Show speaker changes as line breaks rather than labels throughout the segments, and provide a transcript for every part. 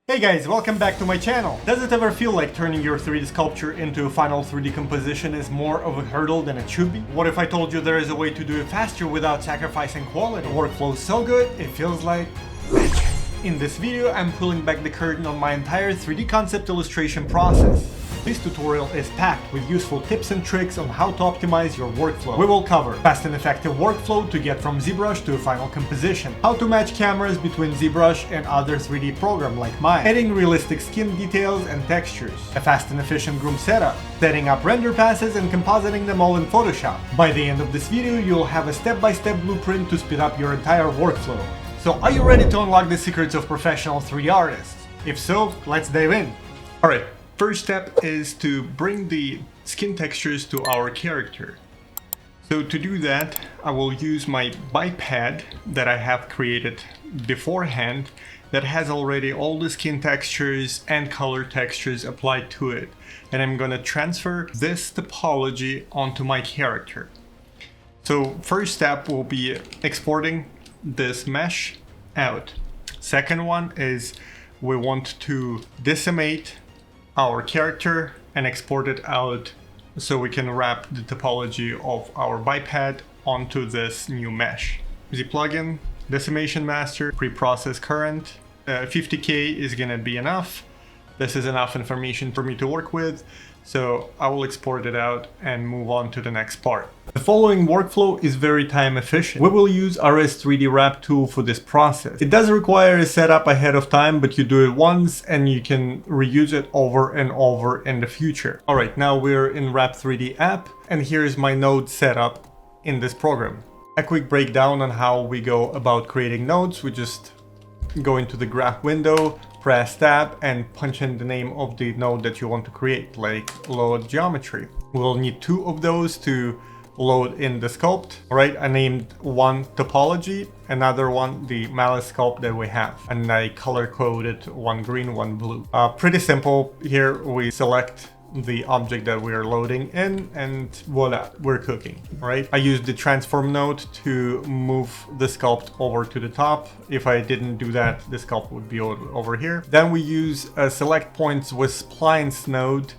Hey guys, welcome back to my channel. Does it ever feel like turning your 3D sculpture into a final 3D composition is more of a hurdle than it should be? What if I told you there is a way to do it faster without sacrificing quality? The workflow is so good, it feels like magic. In this video, I'm pulling back the curtain on my entire 3D concept illustration process. This tutorial is packed with useful tips and tricks on how to optimize your workflow. We will cover fast and effective workflow to get from ZBrush to a final composition, how to match cameras between ZBrush and other 3D program like Maya, adding realistic skin details and textures, a fast and efficient Groom Setup, setting up render passes and compositing them all in Photoshop. By the end of this video, you'll have a step-by-step blueprint to speed up your entire workflow. So are you ready to unlock the secrets of professional 3D artists? If so, let's dive in. Alright. First step is to bring the skin textures to our character. So to do that, I will use my biped that I have created beforehand that has already all the skin textures and color textures applied to it. And I'm gonna transfer this topology onto my character. So first step will be exporting this mesh out. Second one is we want to decimate our character and export it out so we can wrap the topology of our biped onto this new mesh. The plugin, decimation master, preprocess current, 50K is gonna be enough. This is enough information for me to work with, so I will export it out and move on to the next part. The following workflow is very time efficient. We will use RS3D Wrap tool for this process. It does require a setup ahead of time, but you do it once and you can reuse it over and over in the future. Alright, now we're in Wrap3D app and here's my node setup in this program. A quick breakdown on how we go about creating nodes. We just go into the graph window, press tab and punch in the name of the node that you want to create, like load geometry. We'll need 2 of those to load in the sculpt. Alright, I named one topology, another one the Malice sculpt that we have, and I color coded one green, one blue. Pretty simple. Here we select the object that we are loading in and voila, we're cooking. Right, I used the transform node to move the sculpt over to the top. If I didn't do that, the sculpt would be over here. Then we use a select points with splines node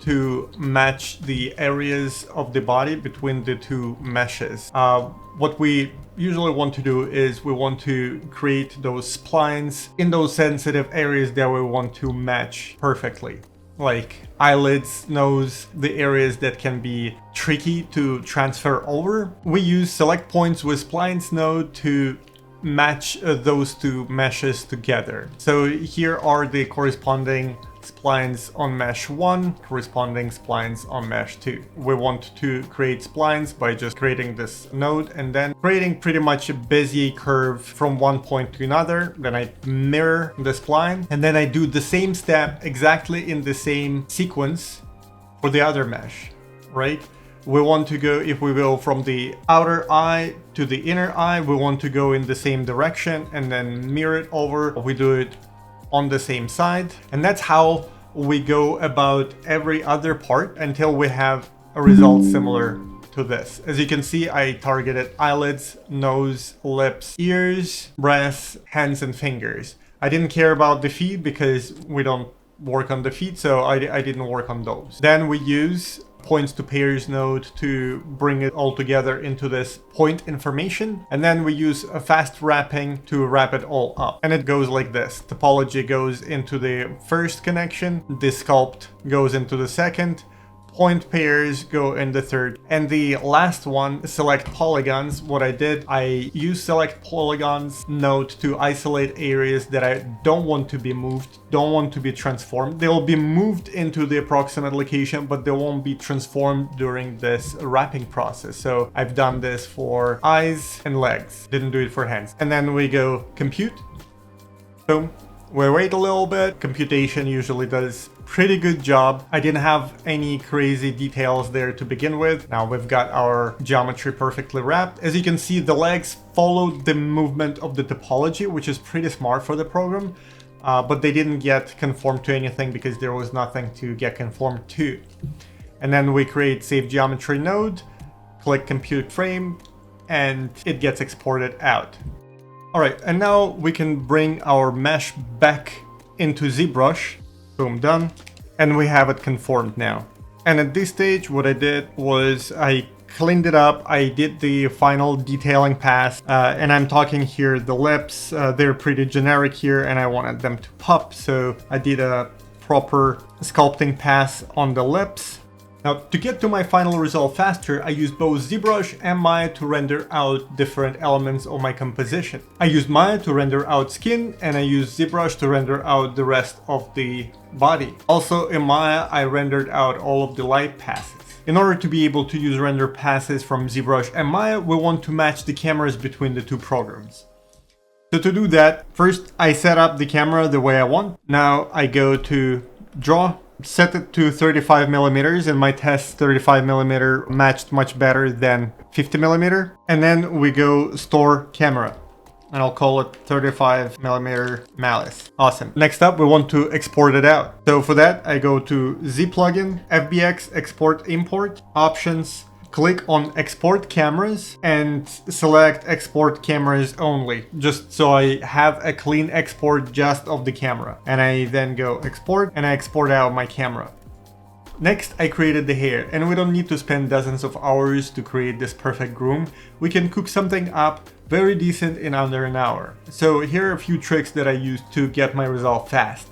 to match the areas of the body between the 2 meshes. What we usually want to do is we want to create those splines in those sensitive areas that we want to match perfectly, like eyelids, nose, the areas that can be tricky to transfer over. We use select points with splines node to match those 2 meshes together. So here are the corresponding splines on mesh 1, corresponding splines on mesh 2. We want to create splines by just creating this node and then creating pretty much a Bezier curve from one point to another. Then I mirror the spline and then I do the same step exactly in the same sequence for the other mesh, right? We want to go, if we will, from the outer eye to the inner eye, we want to go in the same direction and then mirror it over. We do it on the same side, and that's how we go about every other part until we have a result similar to this. As you can see, I targeted eyelids, nose, lips, ears, breasts, hands and fingers. I didn't care about the feet because we don't work on the feet, so I didn't work on those. Then we use points to pairs node to bring it all together into this point information, and then we use a fast wrapping to wrap it all up, and it goes like this. Topology goes into the first connection, the sculpt goes into the second, point pairs go in the third, and the last one, select polygons. What I did, I used select polygons node to isolate areas that I don't want to be moved, don't want to be transformed. They'll be moved into the approximate location, but they won't be transformed during this wrapping process. So I've done this for eyes and legs, didn't do it for hands. And then we go compute, boom. We wait a little bit. Computation usually does pretty good job. I didn't have any crazy details there to begin with. Now we've got our geometry perfectly wrapped. As you can see, the legs followed the movement of the topology, which is pretty smart for the program, but they didn't get conformed to anything because there was nothing to get conformed to. And then we create save geometry node, click compute frame, and it gets exported out. All right, and now we can bring our mesh back into ZBrush. Boom, done. And we have it conformed now. And at this stage, what I did was I cleaned it up. I did the final detailing pass, and I'm talking here the lips. They're pretty generic here, and I wanted them to pop, so I did a proper sculpting pass on the lips. Now, to get to my final result faster, I used both ZBrush and Maya to render out different elements of my composition. I used Maya to render out skin, and I used ZBrush to render out the rest of the body. Also in Maya, I rendered out all of the light passes. In order to be able to use render passes from ZBrush and Maya, we want to match the cameras between the two programs. So to do that, first I set up the camera the way I want. Now I go to Draw, set it to 35mm. In my test, 35mm matched much better than 50mm. And then we go Store Camera. And I'll call it 35mm Malice. Awesome. Next up, we want to export it out. So for that, I go to Z plugin, FBX, Export Import, Options, click on Export Cameras and select Export Cameras Only, just so I have a clean export just of the camera. And I then go Export and I export out my camera. Next, I created the hair, and we don't need to spend dozens of hours to create this perfect groom. We can cook something up very decent in under an hour. So here are a few tricks that I used to get my result fast.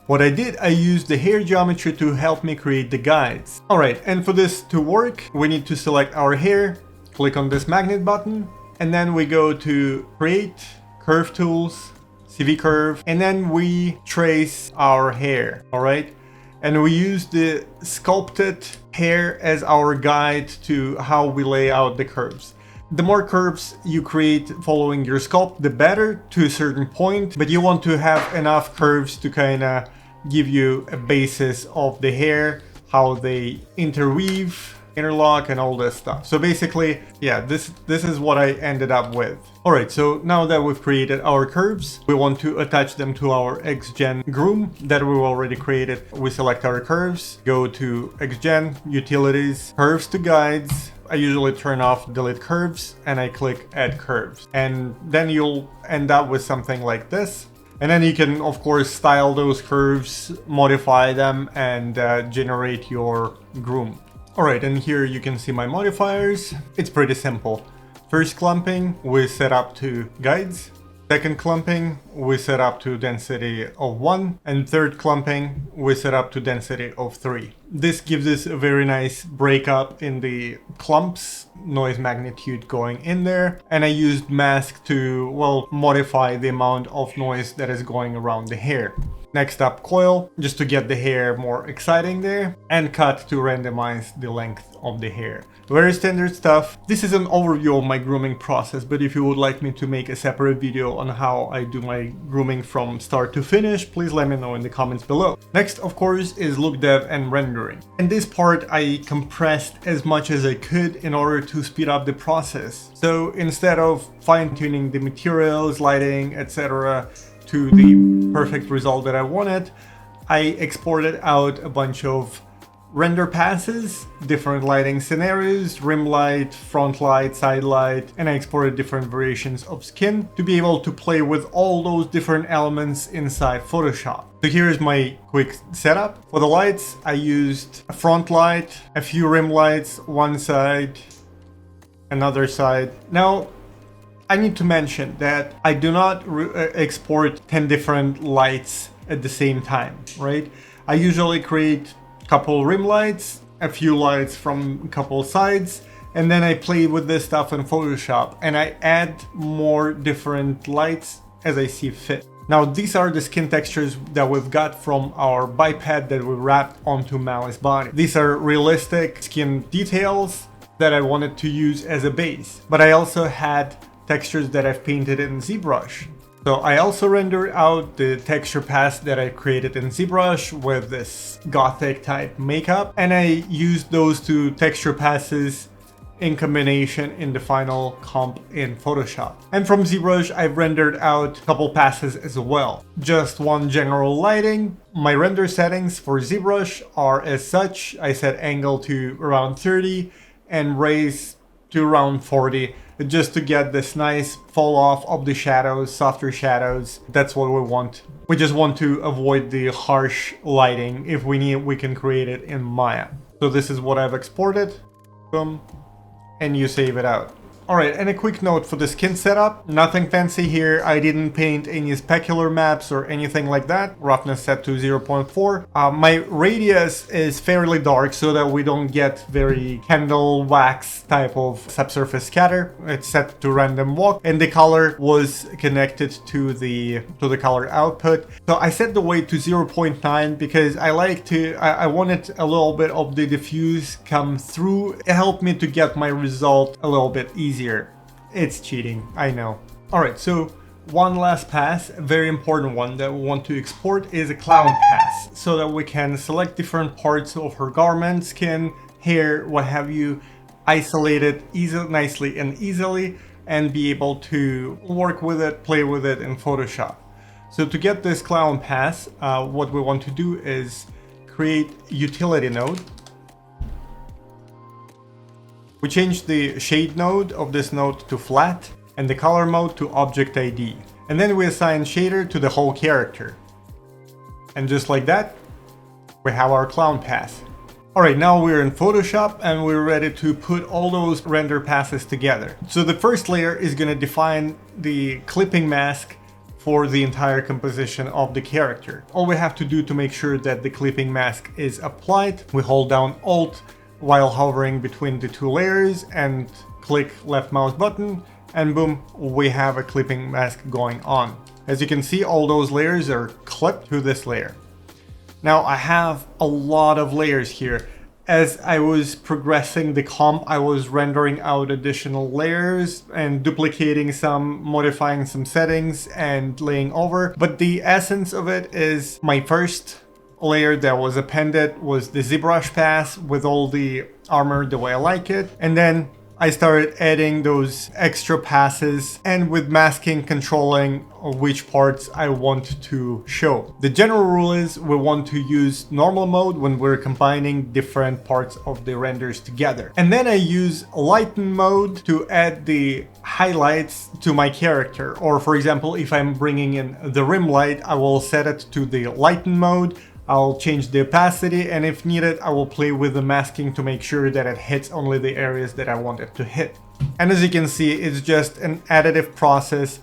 What I did, I used the hair geometry to help me create the guides. Alright, and for this to work, we need to select our hair, click on this magnet button, and then we go to Create, Curve Tools, CV Curve, and then we trace our hair, alright? And we use the sculpted hair as our guide to how we lay out the curves. The more curves you create following your sculpt, the better to a certain point, but you want to have enough curves to kind of give you a basis of the hair, how they interweave, interlock, and all this stuff. So basically, yeah, this is what I ended up with. Alright, so now that we've created our curves, we want to attach them to our XGen groom that we've already created. We select our curves, go to XGen, Utilities, Curves to Guides. I usually turn off Delete Curves and I click Add Curves. And then you'll end up with something like this. And then you can, of course, style those curves, modify them, and generate your groom. Alright, and here you can see my modifiers. It's pretty simple. First clumping, we set up to guides. Second clumping, we set up to density of 1. And third clumping, we set up to density of 3. This gives us a very nice breakup in the clumps, noise magnitude going in there. And I used mask to, well, modify the amount of noise that is going around the hair. Next up, coil, just to get the hair more exciting there, and cut to randomize the length of the hair. Very standard stuff. This is an overview of my grooming process, but if you would like me to make a separate video on how I do my grooming from start to finish, please let me know in the comments below. Next, of course, is look dev and rendering. In this part, I compressed as much as I could in order to speed up the process. So instead of fine-tuning the materials, lighting, etc., to the perfect result that I wanted, I exported out a bunch of render passes, different lighting scenarios, rim light, front light, side light, and I exported different variations of skin to be able to play with all those different elements inside Photoshop. So here's my quick setup. For the lights, I used a front light, a few rim lights, one side, another side. Now, I need to mention that I do not export 10 different lights at the same time, right? I usually create a couple rim lights, a few lights from a couple sides, and then I play with this stuff in Photoshop and I add more different lights as I see fit. Now, these are the skin textures that we've got from our biped that we wrapped onto Malice body. These are realistic skin details that I wanted to use as a base, but I also had textures that I've painted in ZBrush. So I also rendered out the texture pass that I created in ZBrush with this gothic type makeup, and I used those two texture passes in combination in the final comp in Photoshop. And from ZBrush, I've rendered out a couple passes as well. Just one general lighting. My render settings for ZBrush are as such. I set angle to around 30 and raise to around 40, just to get this nice fall off of the shadows, softer shadows. That's what we want. We just want to avoid the harsh lighting. If we need, we can create it in Maya. So this is what I've exported. Boom. And you save it out. Alright, and a quick note for the skin setup. Nothing fancy here. I didn't paint any specular maps or anything like that. Roughness set to 0.4. My radius is fairly dark so that we don't get very candle wax type of subsurface scatter. It's set to random walk, and the color was connected to the color output. So I set the weight to 0.9 because I wanted a little bit of the diffuse come through. It helped me to get my result a little bit easier. It's cheating, I know. Alright, so one last pass, a very important one that we want to export is a clown pass, so that we can select different parts of her garment, skin, hair, what have you, isolate it nicely and easily, and be able to work with it, play with it in Photoshop. So to get this clown pass, what we want to do is create utility node. We change the shade node of this node to flat and the color mode to object ID. And then we assign shader to the whole character. And just like that, we have our clown pass. Alright, now we're in Photoshop and we're ready to put all those render passes together. So the first layer is going to define the clipping mask for the entire composition of the character. All we have to do to make sure that the clipping mask is applied, we hold down Alt while hovering between the two layers and click left mouse button, and boom, we have a clipping mask going on. As you can see, all those layers are clipped to this layer. Now I have a lot of layers here. As I was progressing the comp, I was rendering out additional layers and duplicating some, modifying some settings and laying over. But the essence of it is my first layer that was appended was the ZBrush pass with all the armor the way I like it. And then I started adding those extra passes and with masking controlling which parts I want to show. The general rule is we want to use normal mode when we're combining different parts of the renders together. And then I use lighten mode to add the highlights to my character. Or for example, if I'm bringing in the rim light, I will set it to the lighten mode. I'll change the opacity, and if needed, I will play with the masking to make sure that it hits only the areas that I want it to hit. And as you can see, it's just an additive process.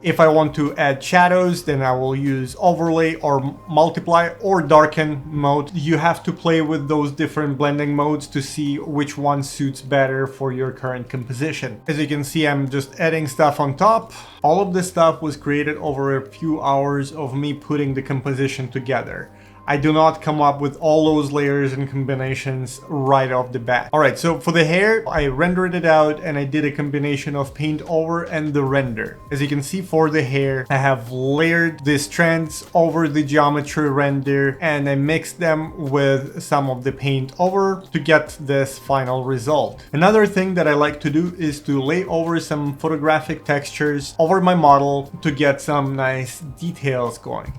If I want to add shadows, then I will use overlay or multiply or darken mode. You have to play with those different blending modes to see which one suits better for your current composition. As you can see, I'm just adding stuff on top. All of this stuff was created over a few hours of me putting the composition together. I do not come up with all those layers and combinations right off the bat. Alright, so for the hair, I rendered it out and I did a combination of paint over and the render. As you can see for the hair, I have layered the strands over the geometry render and I mixed them with some of the paint over to get this final result. Another thing that I like to do is to lay over some photographic textures over my model to get some nice details going.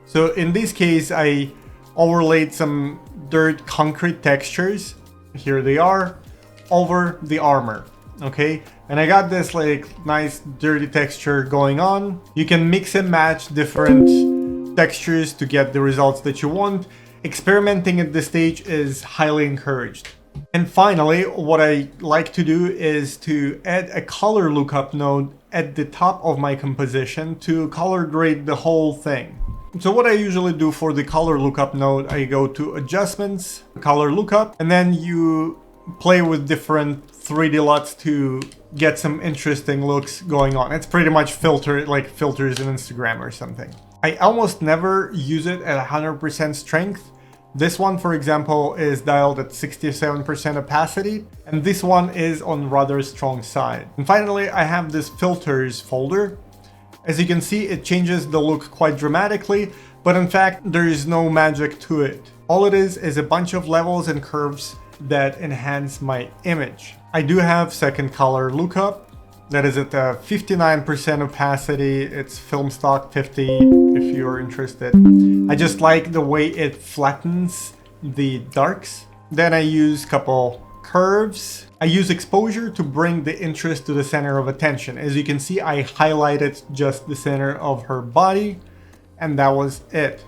So in this case, I overlaid some dirt concrete textures, here they are, over the armor, okay? And I got this like nice dirty texture going on. You can mix and match different textures to get the results that you want. Experimenting at this stage is highly encouraged. And finally, what I like to do is to add a color lookup node at the top of my composition to color grade the whole thing. So what I usually do for the color lookup node, I go to adjustments, color lookup, and then you play with different 3D LUTs to get some interesting looks going on. It's pretty much like filters in Instagram or something. I almost never use it at 100% strength. This one, for example, is dialed at 67% opacity, and this one is on rather strong side. And finally, I have this filters folder. As you can see, it changes the look quite dramatically, but in fact, there is no magic to it. All it is a bunch of levels and curves that enhance my image. I do have second color lookup that is at 59% opacity. It's film stock 50 if you're interested. I just like the way it flattens the darks. Then I use a couple curves. I use exposure to bring the interest to the center of attention. As you can see, I highlighted just the center of her body, and that was it.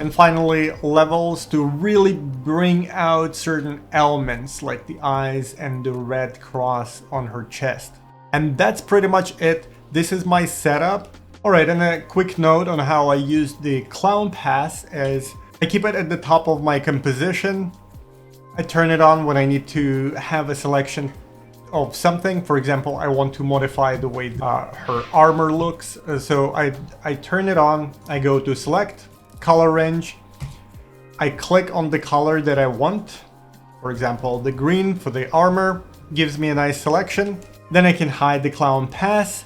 And finally, levels to really bring out certain elements like the eyes and the red cross on her chest. And that's pretty much it. This is my setup. Alright, and a quick note on how I use the clown pass is I keep it at the top of my composition. I turn it on when I need to have a selection of something. For example, I want to modify the way her armor looks. So I turn it on, I go to select, color range. I click on the color that I want. For example, the green for the armor gives me a nice selection. Then I can hide the clown pass.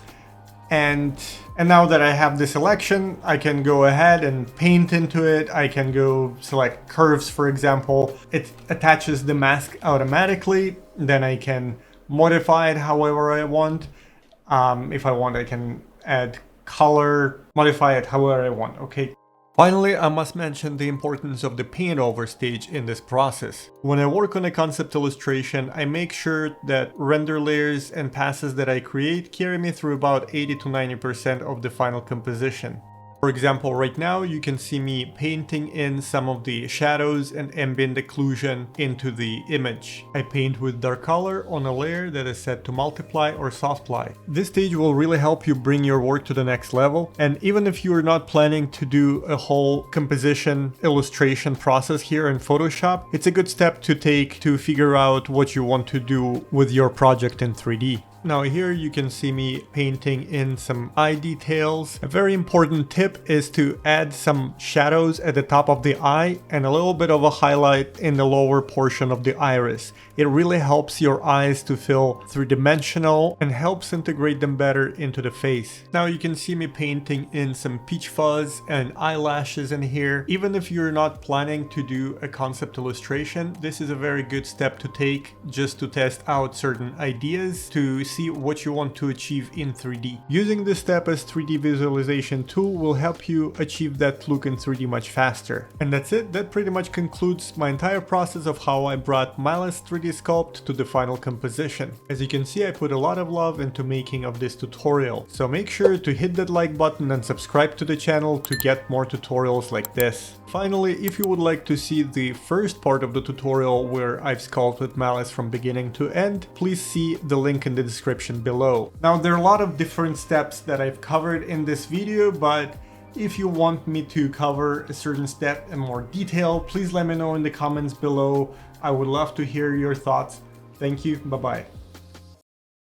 And now that I have the selection, I can go ahead and paint into it. I can go select curves, for example. It attaches the mask automatically. Then I can modify it however I want. If I want, I can add color, modify it however I want, okay? Finally, I must mention the importance of the paint over stage in this process. When I work on a concept illustration, I make sure that render layers and passes that I create carry me through about 80 to 90% of the final composition. For example, right now you can see me painting in some of the shadows and ambient occlusion into the image. I paint with dark color on a layer that is set to multiply or softply. This stage will really help you bring your work to the next level, and even if you are not planning to do a whole composition illustration process here in Photoshop, it's a good step to take to figure out what you want to do with your project in 3D. Now here you can see me painting in some eye details. A very important tip is to add some shadows at the top of the eye and a little bit of a highlight in the lower portion of the iris. It really helps your eyes to feel three-dimensional and helps integrate them better into the face. Now you can see me painting in some peach fuzz and eyelashes in here. Even if you're not planning to do a concept illustration, this is a very good step to take just to test out certain ideas to see what you want to achieve in 3D. Using this step as 3D visualization tool will help you achieve that look in 3D much faster. And that's it. That pretty much concludes my entire process of how I brought Malice 3D Sculpt to the final composition. As you can see, I put a lot of love into making of this tutorial. So make sure to hit that like button and subscribe to the channel to get more tutorials like this. Finally, if you would like to see the first part of the tutorial where I've sculpted Malice from beginning to end, please see the link in the description below. Now, there are a lot of different steps that I've covered in this video, but if you want me to cover a certain step in more detail, please let me know in the comments below. I would love to hear your thoughts. Thank you. Bye-bye.